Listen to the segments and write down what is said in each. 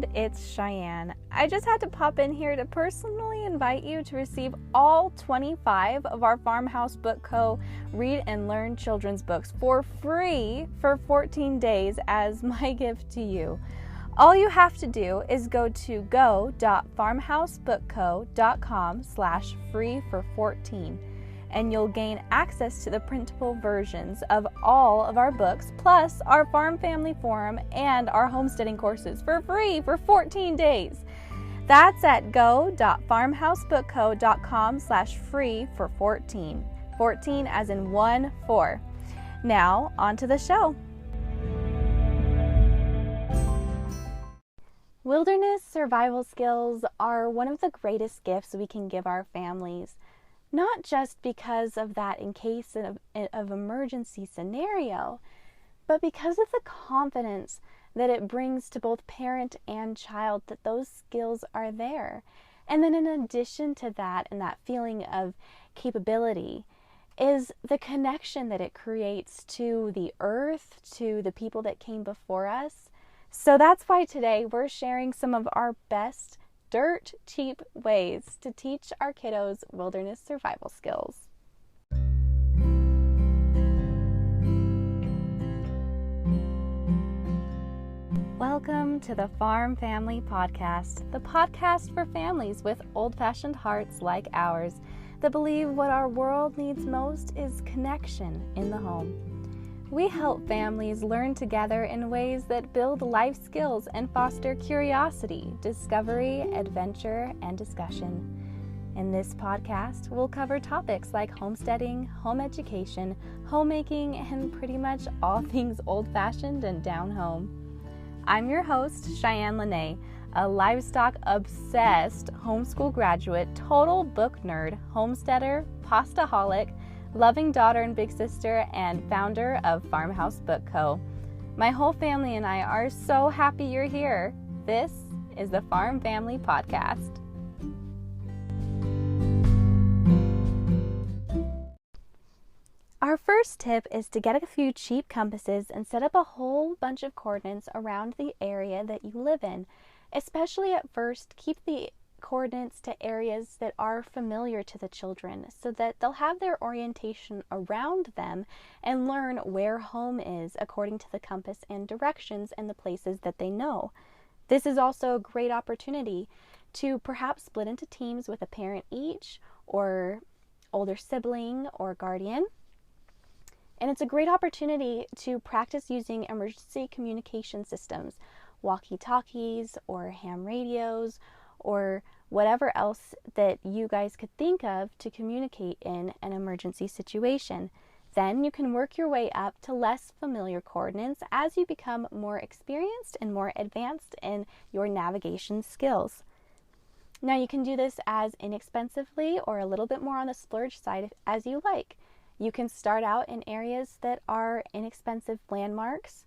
friend, it's Cheyenne. I just had to pop in here to personally invite you to receive all 25 of our Farmhouse Book Co. Read and Learn children's books for free for 14 days as my gift to you. All you have to do is go to go.farmhousebookco.com/free for 14. And you'll gain access to the printable versions of all of our books, plus our Farm Family Forum and our homesteading courses for free for 14 days. That's at go.farmhousebookco.com/free for 14. 14 as in 1-4. Now, on to the show. Wilderness survival skills are one of the greatest gifts we can give our families. Not just because of that in case of emergency scenario, but because of the confidence that it brings to both parent and child that those skills are there. And then in addition to that, and that feeling of capability, is the connection that it creates to the earth, to the people that came before us. So that's why today we're sharing some of our best dirt cheap ways to teach our kiddos wilderness survival skills. Welcome to the Farm Family Podcast, the podcast for families with old-fashioned hearts like ours that believe what our world needs most is connection in the home. We help families learn together in ways that build life skills and foster curiosity, discovery, adventure, and discussion. In this podcast, we'll cover topics like homesteading, home education, homemaking, and pretty much all things old-fashioned and down home. I'm your host, Cheyenne Lene, a livestock-obsessed homeschool graduate, total book nerd, homesteader, pastaholic, loving daughter and big sister, and founder of Farmhouse Book Co. My whole family and I are so happy you're here. This is the Farm Family Podcast. Our first tip is to get a few cheap compasses and set up a whole bunch of coordinates around the area that you live in. Especially at first, keep the coordinates to areas that are familiar to the children so that they'll have their orientation around them and learn where home is according to the compass and directions and the places that they know. This is also a great opportunity to perhaps split into teams with a parent each or older sibling or guardian. And it's a great opportunity to practice using emergency communication systems, walkie-talkies or ham radios, or whatever else that you guys could think of to communicate in an emergency situation. Then you can work your way up to less familiar coordinates as you become more experienced and more advanced in your navigation skills. Now you can do this as inexpensively or a little bit more on the splurge side as you like. You can start out in areas that are inexpensive landmarks,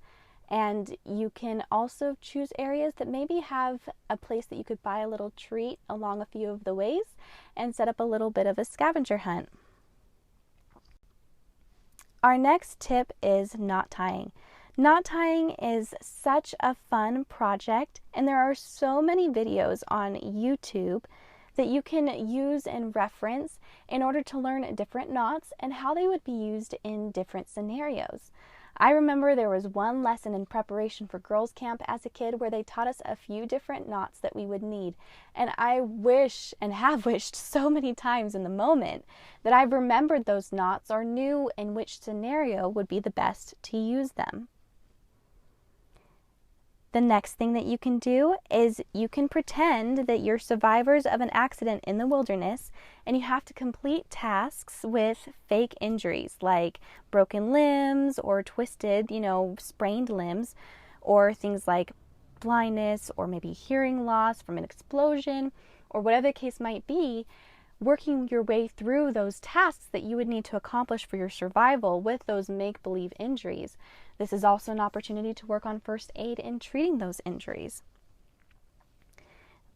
and you can also choose areas that maybe have a place that you could buy a little treat along a few of the ways and set up a little bit of a scavenger hunt. Our next tip is knot tying. Knot tying is such a fun project, and there are so many videos on YouTube that you can use and reference in order to learn different knots and how they would be used in different scenarios. I remember there was one lesson in preparation for girls' camp as a kid where they taught us a few different knots that we would need. And I wish and have wished so many times in the moment that I've remembered those knots or knew in which scenario would be the best to use them. The next thing that you can do is you can pretend that you're survivors of an accident in the wilderness and you have to complete tasks with fake injuries like broken limbs or twisted, sprained limbs, or things like blindness or maybe hearing loss from an explosion or whatever the case might be, working your way through those tasks that you would need to accomplish for your survival with those make-believe injuries. This is also an opportunity to work on first aid in treating those injuries.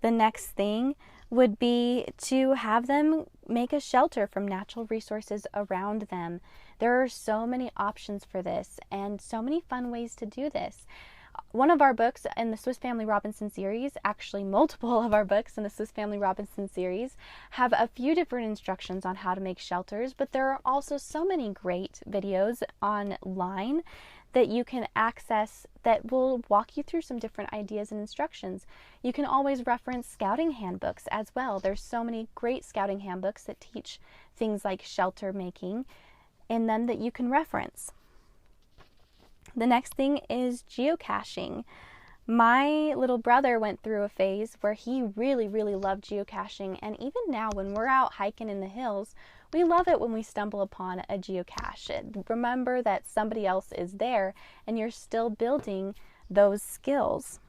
The next thing would be to have them make a shelter from natural resources around them. There are so many options for this and so many fun ways to do this. One of our books in the Swiss Family Robinson series, actually multiple of our books in the Swiss Family Robinson series, have a few different instructions on how to make shelters, but there are also so many great videos online that you can access that will walk you through some different ideas and instructions. You can always reference scouting handbooks as well. There's so many great scouting handbooks that teach things like shelter making in them that you can reference. The next thing is geocaching. My little brother went through a phase where he really, really loved geocaching, and even now when we're out hiking in the hills, we love it when we stumble upon a geocache. Remember that somebody else is there and you're still building those skills.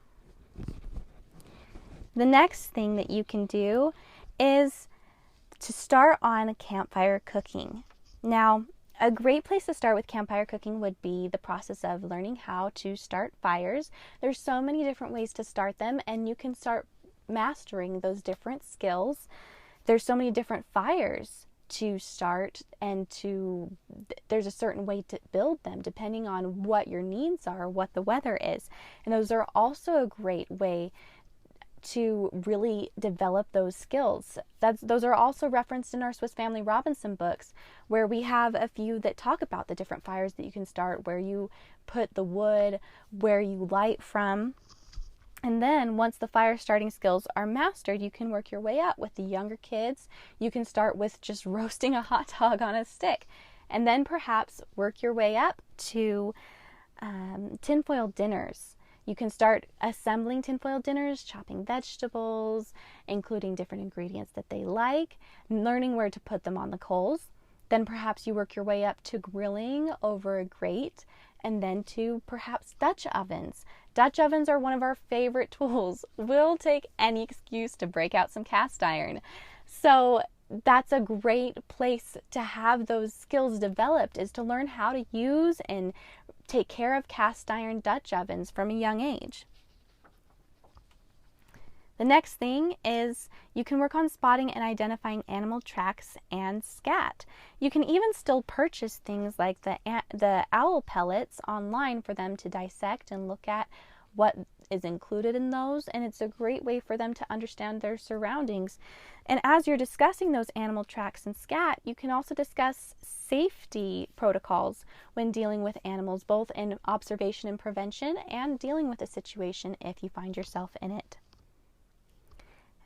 The next thing that you can do is to start on campfire cooking. Now, a great place to start with campfire cooking would be the process of learning how to start fires. There's so many different ways to start them, and you can start mastering those different skills. There's so many different fires to start, and there's a certain way to build them depending on what your needs are, what the weather is. And those are also a great way to really develop those skills. Those are also referenced in our Swiss Family Robinson books, where we have a few that talk about the different fires that you can start, where you put the wood, where you light from. And then once the fire starting skills are mastered, you can work your way up. With the younger kids, you can start with just roasting a hot dog on a stick, and then perhaps work your way up to tinfoil dinners. You can start assembling tinfoil dinners, chopping vegetables, including different ingredients that they like, learning where to put them on the coals. Then perhaps you work your way up to grilling over a grate, and then to perhaps Dutch ovens. Dutch ovens are one of our favorite tools. We'll take any excuse to break out some cast iron. So that's a great place to have those skills developed, is to learn how to use and take care of cast iron Dutch ovens from a young age. The next thing is you can work on spotting and identifying animal tracks and scat. You can even still purchase things like the owl pellets online for them to dissect and look at what is included in those, and it's a great way for them to understand their surroundings. And as you're discussing those animal tracks and scat, you can also discuss safety protocols when dealing with animals, both in observation and prevention, and dealing with a situation if you find yourself in it.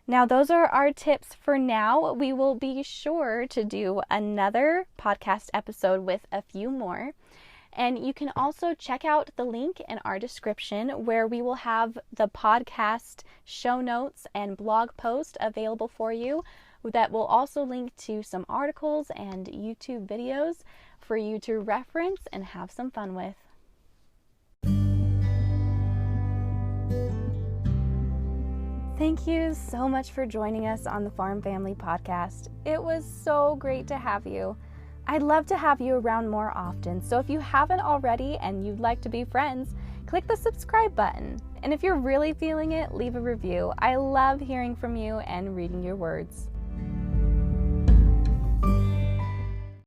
Now, those are our tips for now. We will be sure to do another podcast episode with a few more. And you can also check out the link in our description, where we will have the podcast show notes and blog post available for you, that will also link to some articles and YouTube videos for you to reference and have some fun with. Thank you so much for joining us on the Farm Family Podcast. It was so great to have you. I'd love to have you around more often, so if you haven't already and you'd like to be friends, click the subscribe button. And if you're really feeling it, leave a review. I love hearing from you and reading your words.